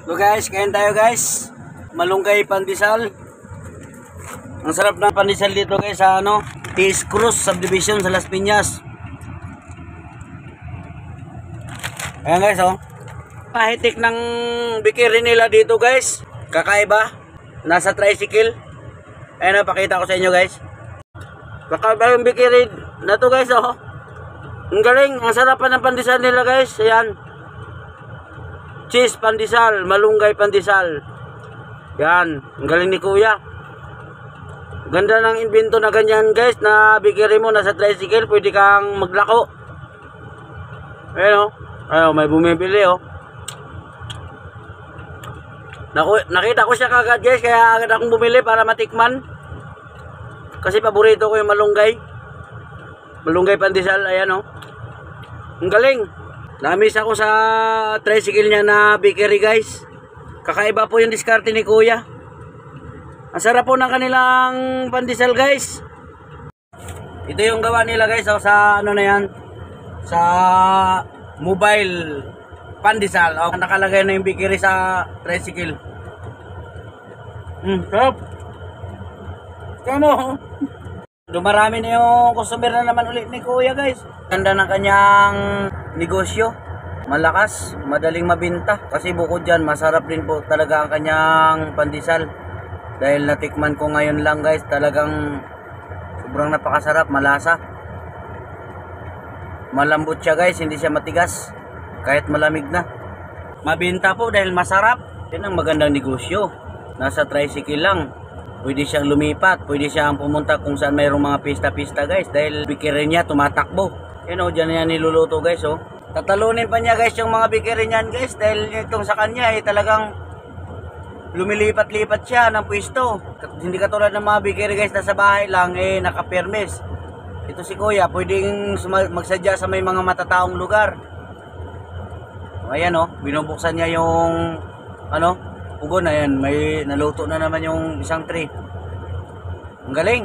So guys, kain tayo guys. Malunggay pandesal. Ang sarap ng pandesal dito guys sa T.S. Cruz Subdivision sa Las Piñas. Ayan guys Pahitik ng bikiri nila dito guys. Kakaiba. Nasa tricycle. Ayan pakita ko sa inyo guys. Kakaiba yung bikiri na to guys Ang galing. Ang sarap pa ng pandesal nila guys. Ayan. Cheese pandesal, malunggay pandesal. Yan, ang galing ni kuya. Ganda ng invento na ganyan guys, na bikiri mo nasa tricycle, pwede kang maglako. Ayun ayun, may bumibili Nakita ko siya kagad guys, kaya agad akong bumili para matikman. Kasi paborito ko yung malunggay. Malunggay pandesal, ayan Ang galing. Namiss ako sa tricycle niya na bikiri guys. Kakaiba po yung diskarte ni kuya. Ang sarap po ng kanilang pandesal guys. Ito yung gawa nila guys sa na yan. Sa mobile pandesal. Nakalagay na yung bikiri sa tricycle. Sarap. Kamo. Dumarami na yung customer na naman ulit ni kuya guys. Ganda ng kanyang negosyo. Malakas, madaling mabinta. Kasi bukod dyan, masarap din po talaga ang kanyang pandesal. Dahil natikman ko ngayon lang guys, talagang sobrang napakasarap, malasa. Malambot siya guys, hindi siya matigas. Kahit malamig na. Mabinta po dahil masarap. Yan ang magandang negosyo. Nasa tricycle lang. Pwede siyang lumipat, pwede siyang pumunta kung saan mayroong mga pista-pista guys. Dahil bikiri niya tumatakbo. Dyan yan niluluto guys Tatalunin pa niya guys yung mga bikiri niyan guys. Dahil itong sa kanya talagang lumilipat-lipat siya ng pwesto. Hindi katulad ng mga bikiri guys na sa bahay lang nakapirmes. Ito si kuya pwedeng magsadya sa may mga matataong lugar. Ayan binubuksan niya yung ugon. Ayan, may naluto na naman yung isang tray. Ang galing.